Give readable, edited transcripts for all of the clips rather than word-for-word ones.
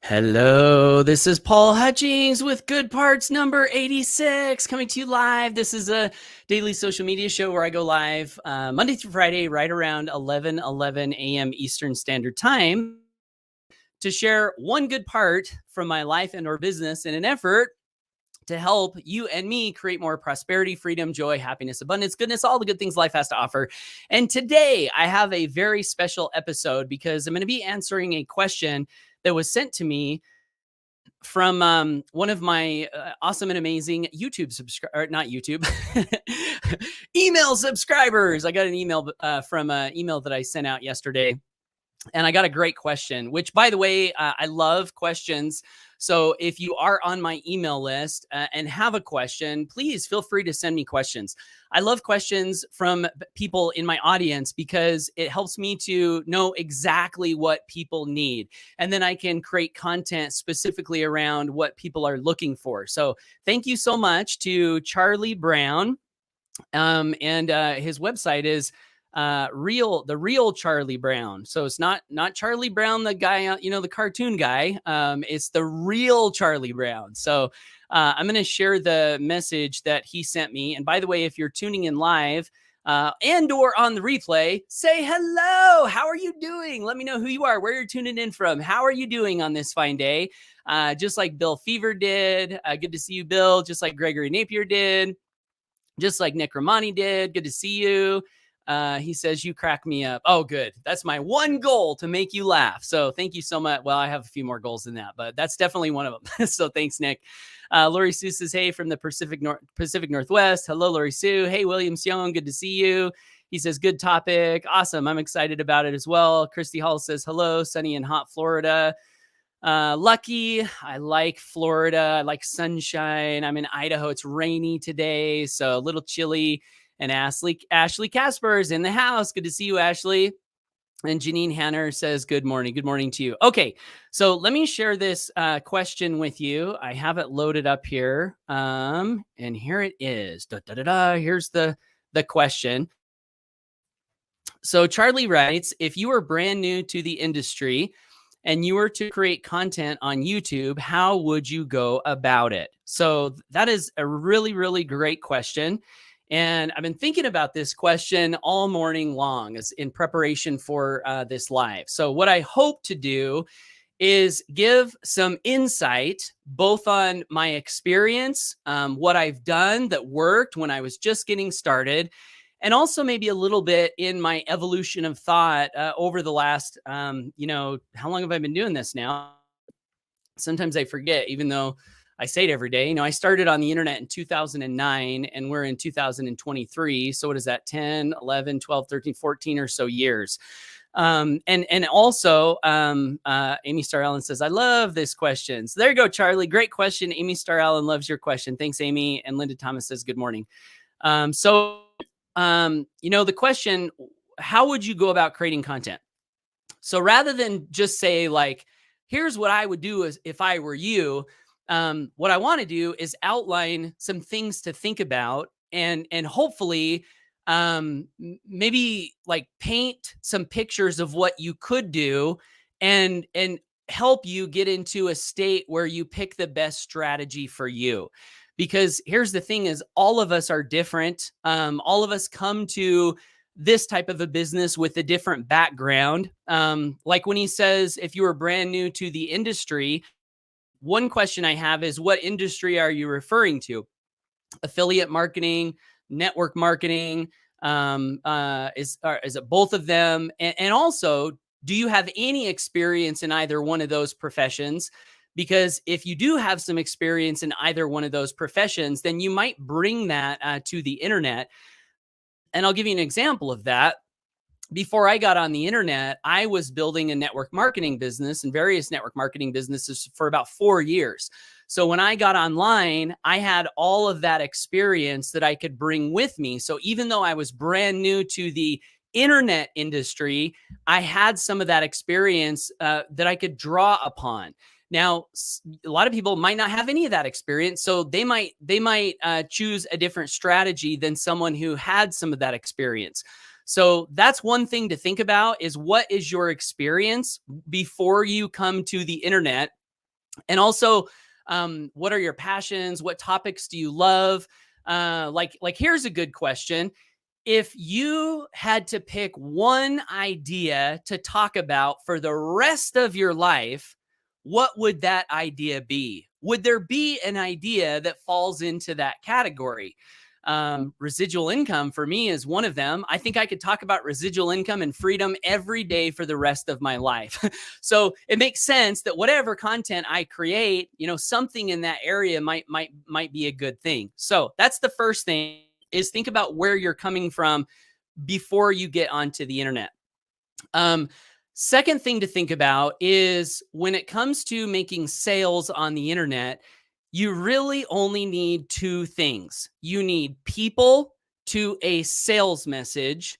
Hello, this is Paul Hutchings with Good Parts number 86 coming to you live. This is a daily social media show where I go live Monday through Friday right around 11 a.m. Eastern Standard Time to share one good part from my life and or business in an effort to help you and me create more prosperity, freedom, joy, happiness, abundance, goodness, all the good things life has to offer. And today I have a very special episode because I'm going to be answering a question that was sent to me from one of my awesome and amazing YouTube subscribers, not YouTube, email subscribers. I got an email from an email that I sent out yesterday. And I got a great question, which, by the way, I love questions. So if you are on my email list and have a question, please feel free to send me questions. I love questions from people in my audience because it helps me to know exactly what people need. And then I can create content specifically around what people are looking for. So thank you so much to Charlie Brown. And his website is the real Charlie Brown. So it's not Charlie Brown, the guy, the cartoon guy. It's the real Charlie Brown. So I'm going to share the message that he sent me. And by the way, if you're tuning in live and or on the replay, say hello. How are you doing? Let me know who you are, where you're tuning in from. How are you doing on this fine day? Just like Bill Fever did. Good to see you, Bill. Just like Gregory Napier did. Just like Nick Romani did. Good to see you. He says, you crack me up. Oh, good. That's my one goal, to make you laugh. So thank you so much. Well, I have a few more goals than that, but that's definitely one of them. So thanks, Nick. Lori Sue says, hey, from the Pacific Northwest. Hello, Lori Sue. Hey, Williams Young. Good to see you. He says, good topic. Awesome. I'm excited about it as well. Christy Hall says, hello, sunny and hot Florida. Lucky. I like Florida. I like sunshine. I'm in Idaho. It's rainy today, so a little chilly. And Ashley Casper is in the house. Good to see you, Ashley. And Janine Hanner says, good morning. Good morning to you. Okay, so let me share this question with you. I have it loaded up here. And here it is. Here's the question. So Charlie writes, if you are brand new to the industry and you were to create content on YouTube, how would you go about it? So that is a really, really great question. And I've been thinking about this question all morning long as in preparation for this live. So what I hope to do is give some insight both on my experience, what I've done that worked when I was just getting started, and also maybe a little bit in my evolution of thought over the last, how long have I been doing this now? Sometimes I forget, even though I say it every day. I started on the internet in 2009 and we're in 2023. So what is that? 10, 11, 12, 13, 14 or so years. And also, Amy Star Allen says, I love this question. So there you go, Charlie. Great question. Amy Star Allen loves your question. Thanks, Amy. And Linda Thomas says, good morning. The question, how would you go about creating content? So rather than just say like, here's what I would do as if I were you, what I want to do is outline some things to think about and hopefully maybe like paint some pictures of what you could do and help you get into a state where you pick the best strategy for you. Because here's the thing is all of us are different. All of us come to this type of a business with a different background. Like when he says, if you were brand new to the industry, one question I have is, what industry are you referring to? Affiliate marketing, network marketing, is it both of them? And also, do you have any experience in either one of those professions? Because if you do have some experience in either one of those professions, then you might bring that to the internet. And I'll give you an example of that. Before I got on the internet, I was building a network marketing business and various network marketing businesses for about 4 years. So when I got online, I had all of that experience that I could bring with me. So even though I was brand new to the internet industry, I had some of that experience that I could draw upon. Now, a lot of people might not have any of that experience, so they might choose a different strategy than someone who had some of that experience. So that's one thing to think about is what is your experience before you come to the internet? And also, what are your passions? What topics do you love? Like here's a good question. If you had to pick one idea to talk about for the rest of your life, what would that idea be? Would there be an idea that falls into that category? Residual income for me is one of them. I think I could talk about residual income and freedom every day for the rest of my life. So it makes sense that whatever content I create, something in that area might be a good thing. So that's the first thing, is think about where you're coming from before you get onto the internet. Second thing to think about is when it comes to making sales on the internet, you really only need two things. You need people to a sales message,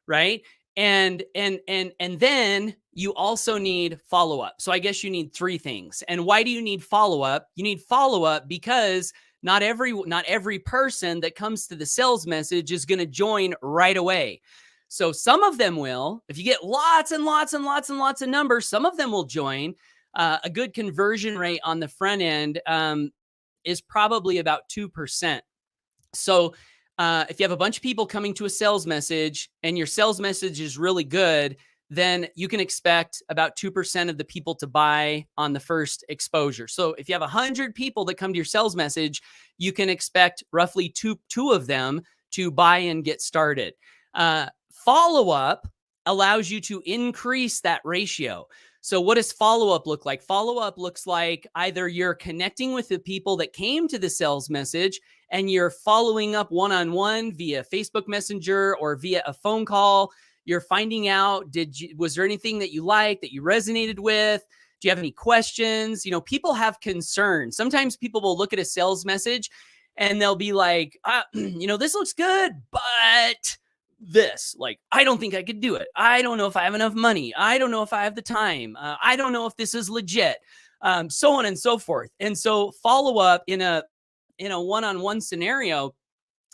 right? And then you also need follow-up. So I guess you need three things. And why do you need follow-up? You need follow-up because not every person that comes to the sales message is going to join right away. So some of them will. If you get lots and lots and lots and lots of numbers, some of them will join. A good conversion rate on the front end is probably about 2%. So if you have a bunch of people coming to a sales message and your sales message is really good, then you can expect about 2% of the people to buy on the first exposure. So if you have 100 people that come to your sales message, you can expect roughly two of them to buy and get started. Follow-up allows you to increase that ratio. So what does follow-up look like? Follow-up looks like either you're connecting with the people that came to the sales message and you're following up one-on-one via Facebook Messenger or via a phone call. You're finding out, was there anything that you liked, that you resonated with? Do you have any questions? People have concerns. Sometimes people will look at a sales message and they'll be like, this looks good, but this, like, I don't think I could do it. I don't know if I have enough money. I don't know if I have the time. I don't know if this is legit, so on and so forth. And so follow up in a one-on-one scenario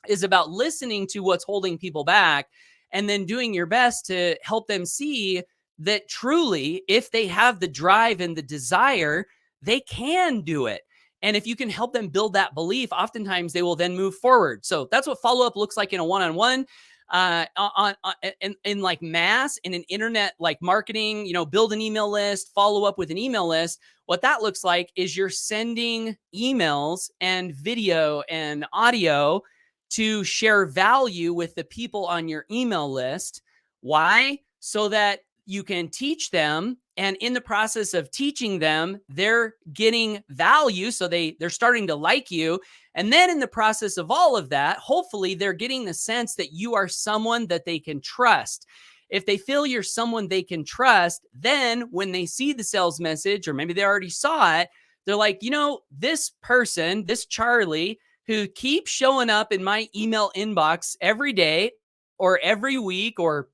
is about listening to what's holding people back and then doing your best to help them see that truly, if they have the drive and the desire, they can do it. And if you can help them build that belief, oftentimes they will then move forward. So that's what follow-up looks like in a one-on-one. In like mass, in an internet like marketing, build an email list, follow up with an email list. What that looks like is you're sending emails and video and audio to share value with the people on your email list. Why? So that you can teach them. And in the process of teaching them, they're getting value. So they're starting to like you. And then in the process of all of that, hopefully they're getting the sense that you are someone that they can trust. If they feel you're someone they can trust, then when they see the sales message, or maybe they already saw it, they're like, this person, this Charlie, who keeps showing up in my email inbox every day or every week or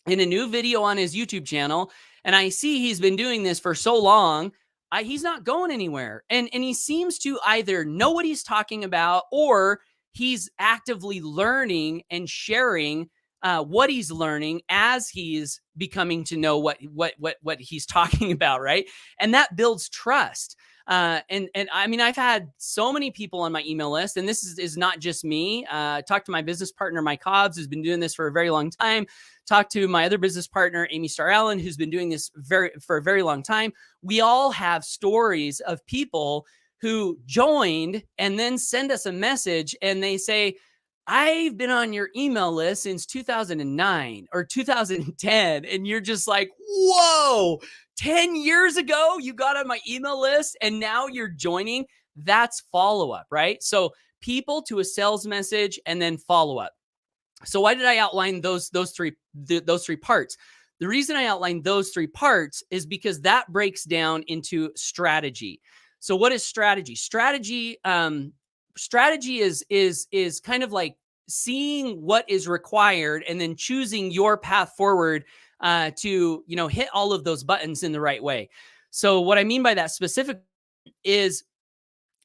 in a new video on his YouTube channel, and I see he's been doing this for so long, he's not going anywhere. And he seems to either know what he's talking about, or he's actively learning and sharing what he's learning as he's becoming to know what he's talking about, right? And that builds trust. And I mean, I've had so many people on my email list, and this is not just me. Talk to my business partner, Mike Hobbs, who's been doing this for a very long time. Talk to my other business partner, Amy Starr Allen, who's been doing this for a very long time. We all have stories of people who joined and then send us a message and they say, I've been on your email list since 2009 or 2010. And you're just like, whoa, 10 years ago, you got on my email list and now you're joining. That's follow-up, right? So people to a sales message and then follow-up. So why did I outline those three parts? The reason I outlined those three parts is because that breaks down into strategy. So what is strategy? Strategy is kind of like seeing what is required and then choosing your path forward to hit all of those buttons in the right way. So what I mean by that specific is,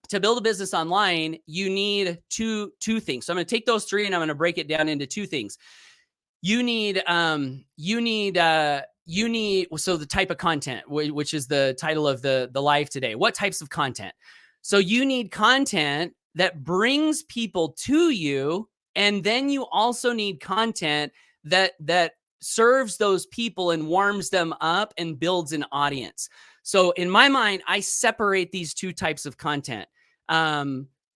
to build a business online, you need two things. So I'm going to take those three and I'm going to break it down into two things. You need you need, so the type of content, which is the title of the live today. What types of content? So you need content that brings people to you, and then you also need content that serves those people and warms them up and builds an audience. So in my mind, I separate these two types of content.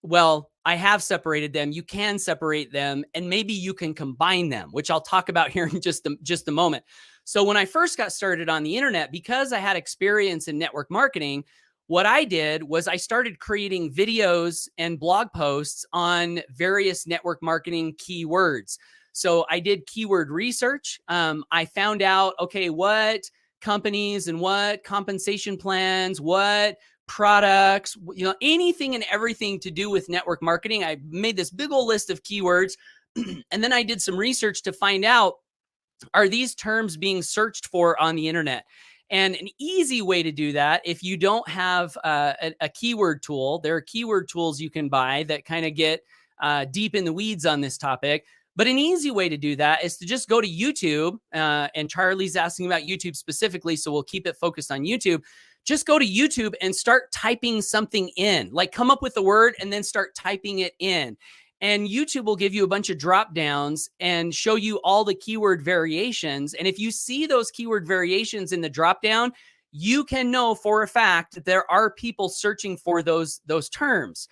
Well, I have separated them. You can separate them, and maybe you can combine them, which I'll talk about here in just a moment. So when I first got started on the internet, because I had experience in network marketing, what I did was I started creating videos and blog posts on various network marketing keywords. So I did keyword research. I found out, okay, what companies and what compensation plans, what products, anything and everything to do with network marketing. I made this big old list of keywords. And then I did some research to find out, are these terms being searched for on the internet? And an easy way to do that, if you don't have a keyword tool, there are keyword tools you can buy that kind of get deep in the weeds on this topic. But an easy way to do that is to just go to YouTube. And Charlie's asking about YouTube specifically, so we'll keep it focused on YouTube. Just go to YouTube and start typing something in, like come up with the word and then start typing it in. And YouTube will give you a bunch of drop downs and show you all the keyword variations. And if you see those keyword variations in the drop down, you can know for a fact that there are people searching for those terms.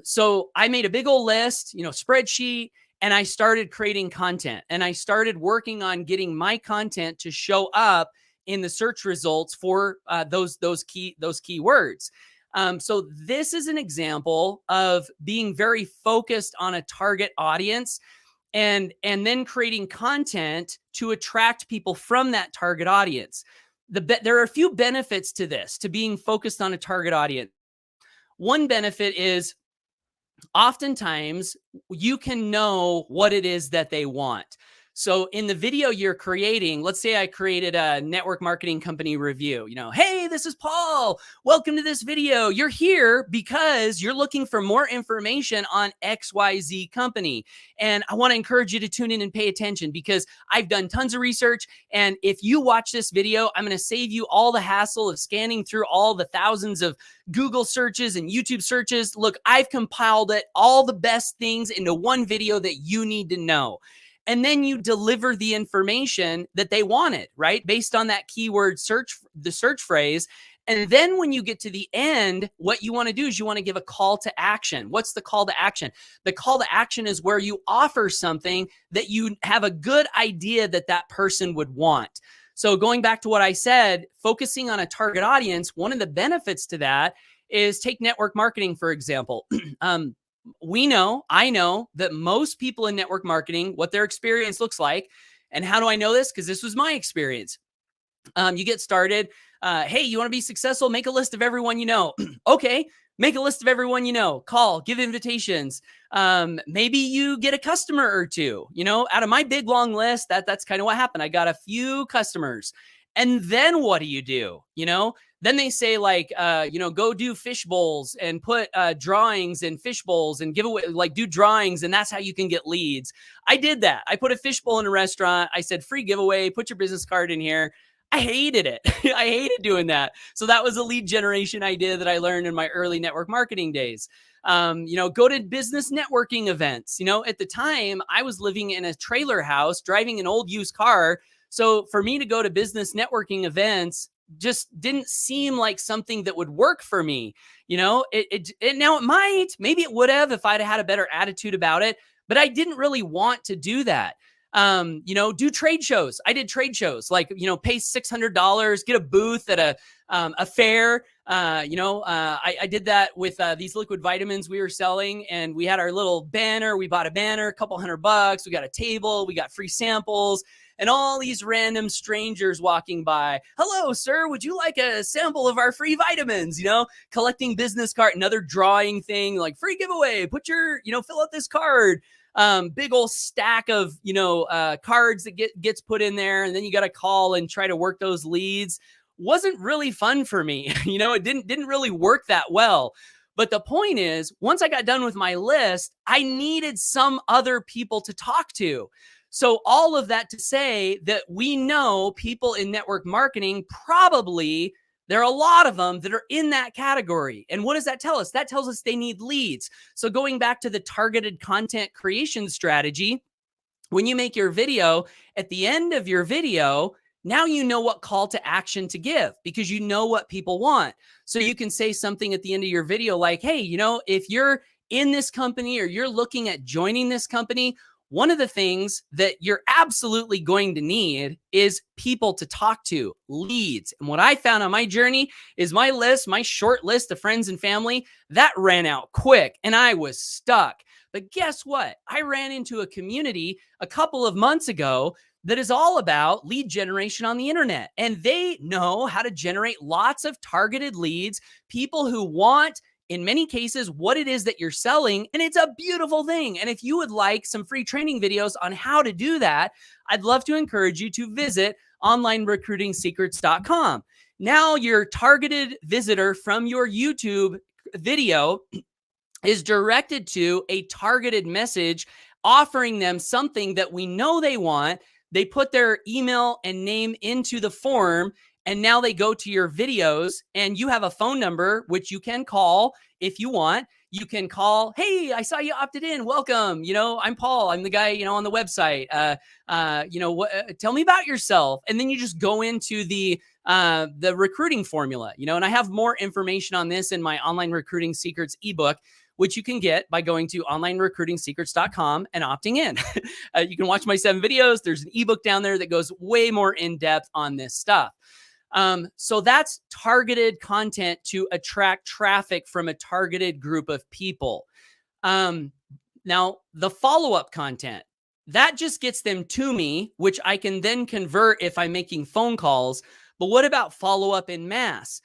So I made a big old list, spreadsheet, and I started creating content. And I started working on getting my content to show up in the search results for those keywords. So this is an example of being very focused on a target audience and then creating content to attract people from that target audience. There are a few benefits to this, to being focused on a target audience. One benefit is oftentimes you can know what it is that they want. So in the video you're creating, let's say I created a network marketing company review, hey, this is Paul. Welcome to this video. You're here because you're looking for more information on XYZ company. And I want to encourage you to tune in and pay attention because I've done tons of research. And if you watch this video, I'm going to save you all the hassle of scanning through all the thousands of Google searches and YouTube searches. Look, I've compiled all the best things into one video that you need to know. And then you deliver the information that they wanted, right? Based on that keyword search, the search phrase. And then when you get to the end, what you want to do is you want to give a call to action. What's the call to action? The call to action is where you offer something that you have a good idea that person would want. So going back to what I said, focusing on a target audience, one of the benefits to that is take network marketing, for example. I know that most people in network marketing, what their experience looks like. And how do I know this? Because this was my experience. You get started. Hey, you want to be successful? Make a list of everyone you know. Okay, make a list of everyone you know. Call, give invitations. Maybe you get a customer or two. Out of my big long list, that's kind of what happened. I got a few customers. And then what do? Then they say go do fish bowls and put drawings in fish bowls and give away, do drawings. And that's how you can get leads. I did that. I put a fish bowl in a restaurant. I said, free giveaway, put your business card in here. I hated it. I hated doing that. So that was a lead generation idea that I learned in my early network marketing days. Go to business networking events. At the time I was living in a trailer house, driving an old used car. So for me to go to business networking events just didn't seem like something that would work for me. Now it might, maybe it would have if I'd had a better attitude about it, but I didn't really want to do that. Do trade shows. I did trade shows, pay $600, get a booth at a fair. I did that with these liquid vitamins we were selling, and we had our little banner. We bought a banner, a couple $100. We got a table, we got free samples, and all these random strangers walking by. Hello, sir. Would you like a sample of our free vitamins? Collecting business card, another drawing thing, like free giveaway. Put your, fill out this card. Big old stack of, cards that gets put in there. And then you got to call and try to work those leads. Wasn't really fun for me. It didn't really work that well. But the point is, once I got done with my list, I needed some other people to talk to. So all of that to say that we know people in network marketing, probably there are a lot of them that are in that category. And what does that tell us? That tells us they need leads. So going back to the targeted content creation strategy, when you make your video, at the end of your video, now you know what call to action to give because you know what people want. So you can say something at the end of your video like, hey, if you're in this company or you're looking at joining this company, one of the things that you're absolutely going to need is people to talk to, leads. And what I found on my journey is my short list of friends and family, that ran out quick and I was stuck. But guess what? I ran into a community a couple of months ago that is all about lead generation on the internet. And they know how to generate lots of targeted leads, people who want, in many cases, what it is that you're selling. And it's a beautiful thing. And if you would like some free training videos on how to do that, I'd love to encourage you to visit onlinerecruitingsecrets.com. Now your targeted visitor from your YouTube video is directed to a targeted message offering them something that we know they want. They put their email and name into the form, and now they go to your videos, and you have a phone number, which you can call if you want. You can call, hey, I saw you opted in. Welcome. I'm Paul. I'm the guy, on the website. Tell me about yourself. And then you just go into the recruiting formula, and I have more information on this in my Online Recruiting Secrets ebook, which you can get by going to onlinerecruitingsecrets.com and opting in. You can watch my 7 videos. There's an ebook down there that goes way more in depth on this stuff. So that's targeted content to attract traffic from a targeted group of people. Now, the follow-up content, that just gets them to me, which I can then convert if I'm making phone calls. But what about follow-up in mass?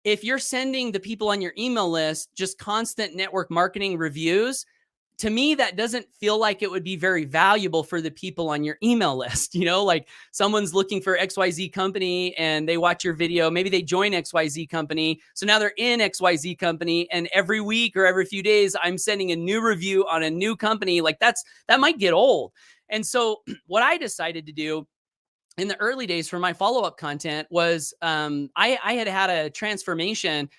If you're sending the people on your email list just constant network marketing reviews, to me, that doesn't feel like it would be very valuable for the people on your email list. Like someone's looking for XYZ company and they watch your video. Maybe they join XYZ company. So now they're in XYZ company. And every week or every few days, I'm sending a new review on a new company. Like that might get old. And so what I decided to do in the early days for my follow-up content was I had a transformation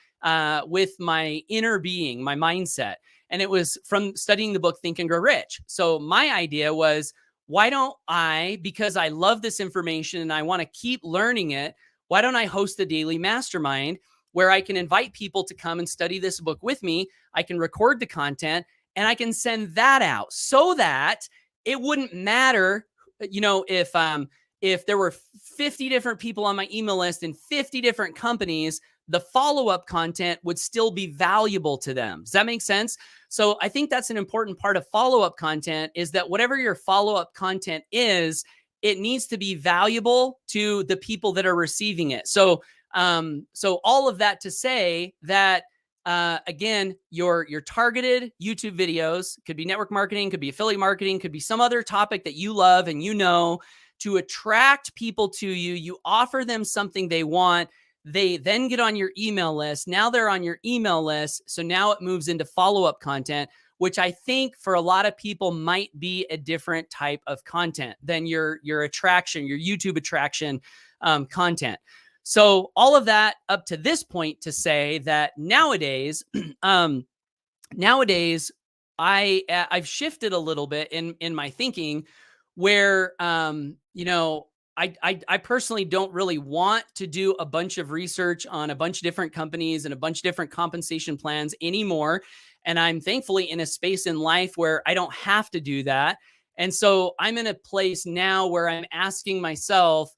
with my inner being, my mindset. And it was from studying the book Think and Grow Rich. So my idea was, why don't I, because I love this information and I want to keep learning it, why don't I host a daily mastermind where I can invite people to come and study this book with me? I can record the content and I can send that out so that it wouldn't matter, if there were 50 different people on my email list and 50 different companies, the follow-up content would still be valuable to them. Does that make sense? So I think that's an important part of follow-up content is that whatever your follow-up content is, it needs to be valuable to the people that are receiving it. So all of that to say that, again, your targeted YouTube videos could be network marketing, could be affiliate marketing, could be some other topic that you love and to attract people to you. You offer them something they want. They then get on your email list. Now they're on your email list. So now it moves into follow-up content, which I think for a lot of people might be a different type of content than your attraction, your YouTube attraction content. So all of that up to this point to say that nowadays, I've shifted a little bit in my thinking where, I personally don't really want to do a bunch of research on a bunch of different companies and a bunch of different compensation plans anymore. And I'm thankfully in a space in life where I don't have to do that. And so I'm in a place now where I'm asking myself,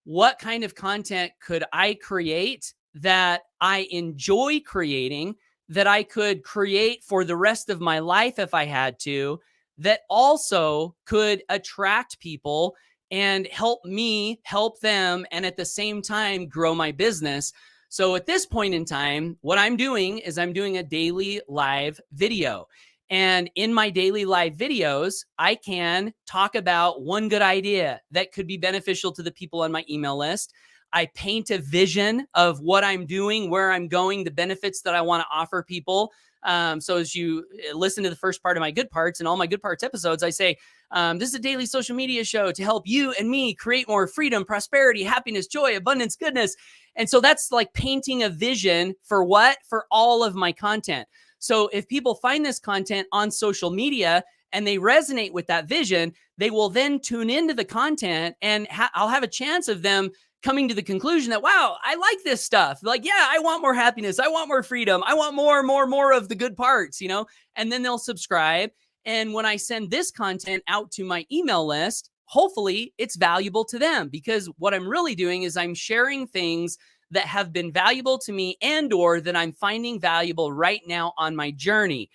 what kind of content could I create that I enjoy creating, that I could create for the rest of my life if I had to, that also could attract people and help me help them, and at the same time grow my business. So at this point in time, what I'm doing is I'm doing a daily live video. And in my daily live videos, I can talk about one good idea that could be beneficial to the people on my email list. I paint a vision of what I'm doing, where I'm going, the benefits that I want to offer people. So as you listen to the first part of my Good Parts and all my Good Parts episodes, I say, This is a daily social media show to help you and me create more freedom, prosperity, happiness, joy, abundance, goodness. And so that's like painting a vision for what? For all of my content. So if people find this content on social media and they resonate with that vision, they will then tune into the content, and I'll have a chance of them coming to the conclusion that, wow, I like this stuff. Like, yeah, I want more happiness. I want more freedom. I want more of the good parts, you know, and then they'll subscribe. And when I send this content out to my email list, hopefully it's valuable to them, because what I'm really doing is I'm sharing things that have been valuable to me and or that I'm finding valuable right now on my journey.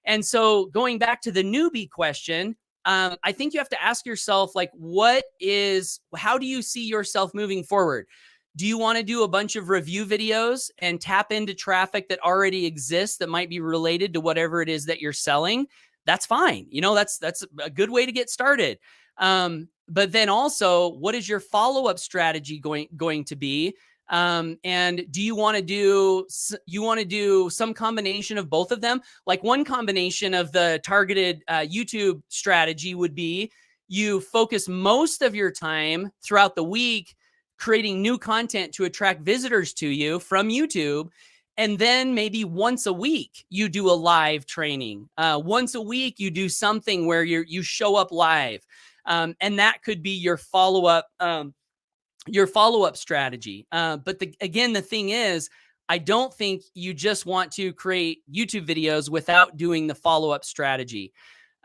And so going back to the newbie question, I think you have to ask yourself, like, how do you see yourself moving forward? Do you want to do a bunch of review videos and tap into traffic that already exists that might be related to whatever it is that you're selling? That's fine. You know, that's a good way to get started. But then also, what is your follow-up strategy going to be? And do you want to do some combination of both of them? Like, one combination of the targeted YouTube strategy would be you focus most of your time throughout the week creating new content to attract visitors to you from YouTube. And then maybe once a week you do a live training. Once a week you do something where you show up live. And that could be your follow-up strategy. But again, the thing is, I don't think you just want to create YouTube videos without doing the follow-up strategy.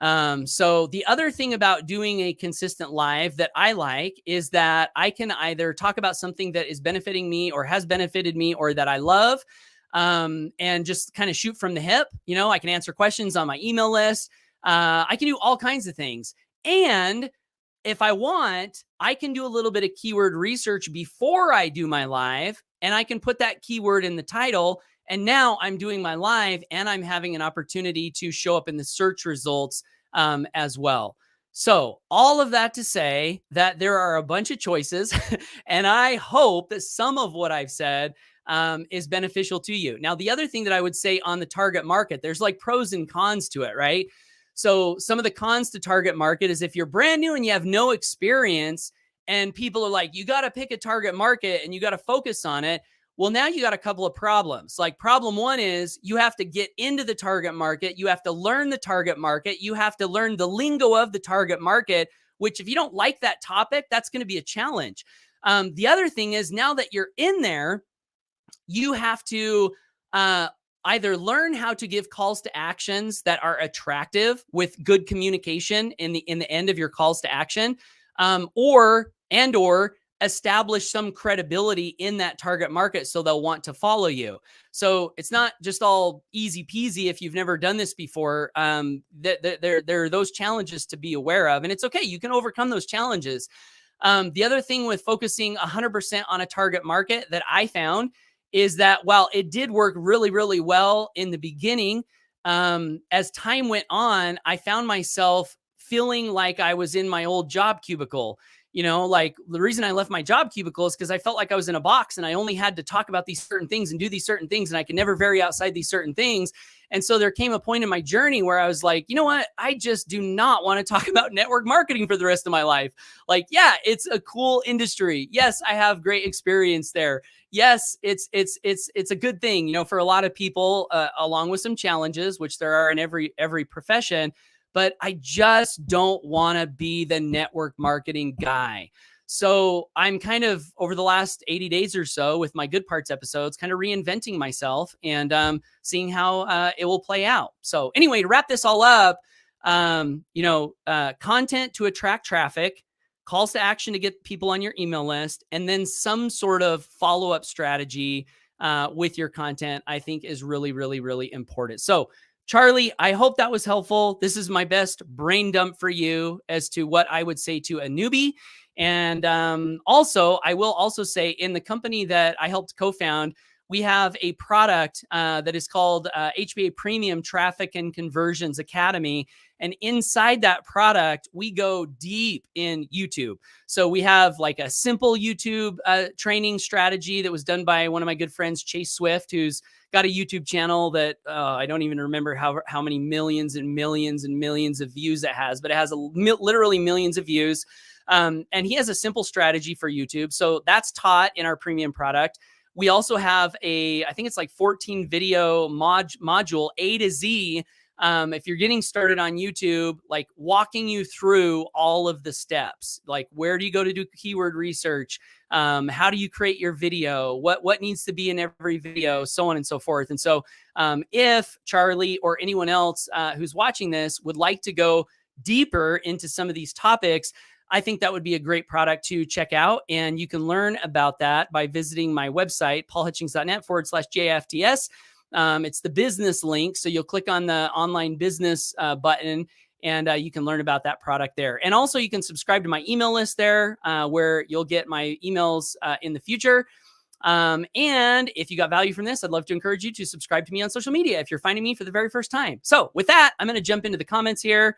So the other thing about doing a consistent live that I like is that I can either talk about something that is benefiting me or has benefited me or that I love, and just kind of shoot from the hip. You know, I can answer questions on my email list. I can do all kinds of things. And if I want, I can do a little bit of keyword research before I do my live, and I can put that keyword in the title. And now I'm doing my live and I'm having an opportunity to show up in the search results as well. So all of that to say that there are a bunch of choices, and I hope that some of what I've said is beneficial to you. Now, the other thing that I would say on the target market, there's like pros and cons to it, right? So some of the cons to target market is if you're brand new and you have no experience and people are like, you got to pick a target market and you got to focus on it. Well, now you got a couple of problems. Like, problem one is you have to get into the target market. You have to learn the target market. You have to learn the lingo of the target market, which if you don't like that topic, that's going to be a challenge. The other thing is, now that you're in there, you have to either learn how to give calls to actions that are attractive with good communication in the end of your calls to action, or establish some credibility in that target market so they'll want to follow you. So it's not just all easy peasy if you've never done this before. There are those challenges to be aware of, and it's okay. You can overcome those challenges. The other thing with focusing 100% on a target market that I found is that while it did work really, really well in the beginning, as time went on, I found myself feeling like I was in my old job cubicle. You know, like, the reason I left my job cubicle is because I felt like I was in a box and I only had to talk about these certain things and do these certain things, and I could never vary outside these certain things. And so there came a point in my journey where I was like, you know what? I just do not want to talk about network marketing for the rest of my life. Like, yeah, it's a cool industry. Yes, I have great experience there. Yes, it's a good thing, you know, for a lot of people, along with some challenges, which there are in every profession. But I just don't want to be the network marketing guy. So I'm kind of, over the last 80 days or so with my Good Parts episodes, kind of reinventing myself and seeing how it will play out. So anyway, to wrap this all up, content to attract traffic, calls to action to get people on your email list, and then some sort of follow-up strategy with your content, I think is really, really, really important. So Charlie, I hope that was helpful. This is my best brain dump for you as to what I would say to a newbie. And also, I will also say, in the company that I helped co-found, we have a product that is called HBA Premium Traffic and Conversions Academy. And inside that product, we go deep in YouTube. So we have like a simple YouTube training strategy that was done by one of my good friends, Chase Swift, who's got a YouTube channel that I don't even remember how many millions and millions and millions of views it has, but it has literally millions of views. And he has a simple strategy for YouTube. So that's taught in our premium product. We also have I think it's like 14 video module A to Z. If you're getting started on YouTube, like walking you through all of the steps, like where do you go to do keyword research? How do you create your video? What needs to be in every video, so on and so forth. And so if Charlie or anyone else who's watching this would like to go deeper into some of these topics, I think that would be a great product to check out. And you can learn about that by visiting my website, paulhutchings.net/JFTS. It's the business link. So you'll click on the online business button and you can learn about that product there. And also you can subscribe to my email list there where you'll get my emails in the future. And if you got value from this, I'd love to encourage you to subscribe to me on social media if you're finding me for the very first time. So with that, I'm going to jump into the comments here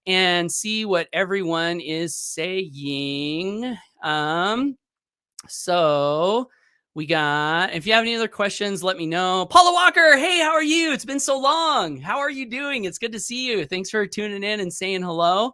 and see what everyone is saying. So we got, if you have any other questions, let me know. Paula Walker, hey, how are you? It's been so long. How are you doing? It's good to see you. Thanks for tuning in and saying hello.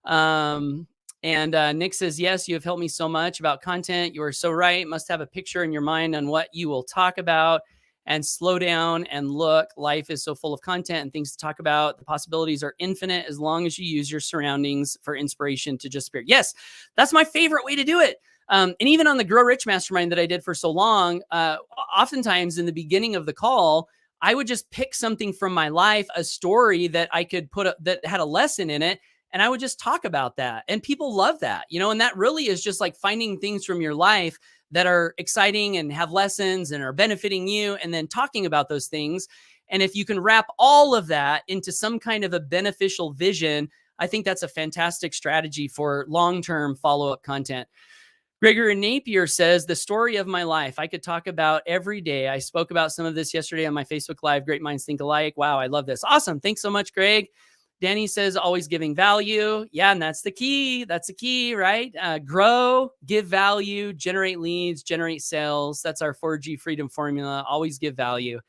And Nick says, yes, you have helped me so much about content. You are so right. Must have a picture in your mind on what you will talk about and slow down and look. Life is so full of content and things to talk about. The possibilities are infinite as long as you use your surroundings for inspiration to just spirit. Yes, that's my favorite way to do it. And even on the Grow Rich Mastermind that I did for so long, oftentimes in the beginning of the call, I would just pick something from my life, a story that I could that had a lesson in it. And I would just talk about that. And people love that, and that really is just like finding things from your life that are exciting and have lessons and are benefiting you, and then talking about those things. And if you can wrap all of that into some kind of a beneficial vision, I think that's a fantastic strategy for long-term follow-up content. Gregory Napier says, the story of my life I could talk about every day. I spoke about some of this yesterday on my Facebook Live, Great Minds Think Alike. Wow, I love this. Awesome. Thanks so much, Greg. Danny says, always giving value. Yeah, and that's the key. That's the key, right? Grow, give value, generate leads, generate sales. That's our 4G freedom formula. Always give value.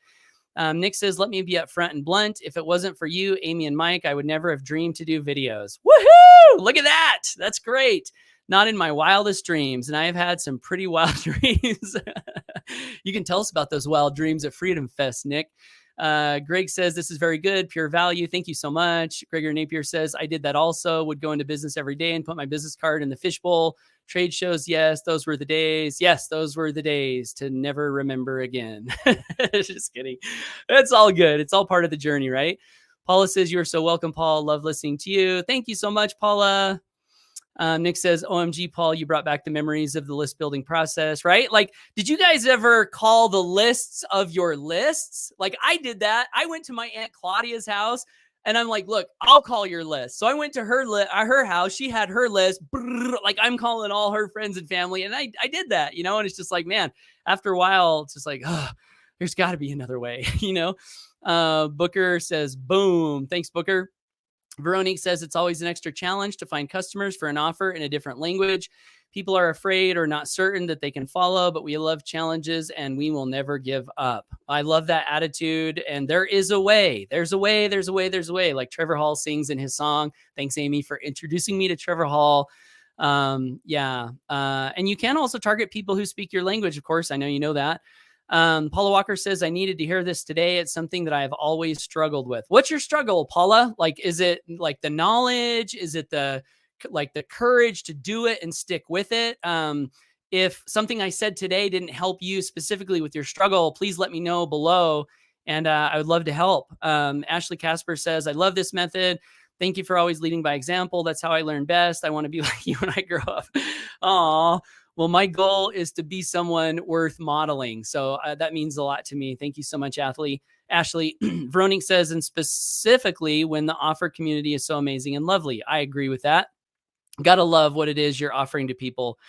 Nick says, let me be upfront and blunt. If it wasn't for you, Amy and Mike, I would never have dreamed to do videos. Woohoo! Look at that. That's great. Not in my wildest dreams. And I have had some pretty wild dreams. You can tell us about those wild dreams at Freedom Fest, Nick. Greg says, this is very good. Pure value. Thank you so much. Gregory Napier says, I did that also. Would go into business every day and put my business card in the fishbowl. Trade shows. Yes, those were the days. Yes, those were the days to never remember again. Just kidding. It's all good. It's all part of the journey, right? Paula says, you're so welcome, Paul. Love listening to you. Thank you so much, Paula. Nick says, OMG, Paul, you brought back the memories of the list building process, right? Like, did you guys ever call the lists of your lists? Like, I did that. I went to my Aunt Claudia's house and I'm like, look, I'll call your list. So I went to her house. She had her list. Like, I'm calling all her friends and family. And I did that, and it's just like, man, after a while, it's just like, oh, there's got to be another way, Booker says, boom. Thanks, Booker. Veronique says it's always an extra challenge to find customers for an offer in a different language. People are afraid or not certain that they can follow, but we love challenges and we will never give up. I love that attitude. And there is a way. There's a way. There's a way. There's a way. Like Trevor Hall sings in his song. Thanks, Amy, for introducing me to Trevor Hall. And you can also target people who speak your language. Of course, I know you know that. Paula Walker says, I needed to hear this today. It's something that I've always struggled with. What's your struggle, Paula? Like, is it like the knowledge? Is it the courage to do it and stick with it? If something I said today didn't help you specifically with your struggle, please let me know below. And I would love to help. Ashley Casper says, I love this method. Thank you for always leading by example. That's how I learn best. I want to be like you when I grow up. Aw. Well, my goal is to be someone worth modeling. So that means a lot to me. Thank you so much, Ashley. Veronique says, and specifically when the offer community is so amazing and lovely. I agree with that. Gotta love what it is you're offering to people.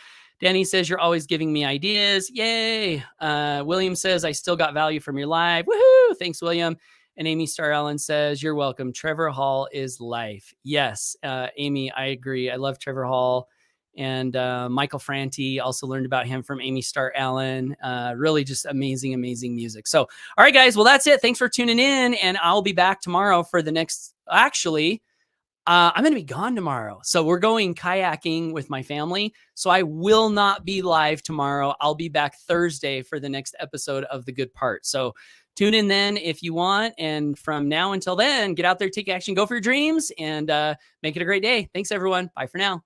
Danny says, you're always giving me ideas. Yay. William says, I still got value from your live. Woohoo. Thanks, William. And Amy Star Allen says, you're welcome. Trevor Hall is life. Yes, Amy, I agree. I love Trevor Hall. And Michael Franti, also learned about him from Amy Star Allen. Really just amazing, amazing music. So, all right, guys. Well, that's it. Thanks for tuning in. And I'll be back tomorrow for the next, actually, I'm going to be gone tomorrow. So we're going kayaking with my family. So I will not be live tomorrow. I'll be back Thursday for the next episode of The Good Part. So tune in then if you want. And from now until then, get out there, take action, go for your dreams, and make it a great day. Thanks, everyone. Bye for now.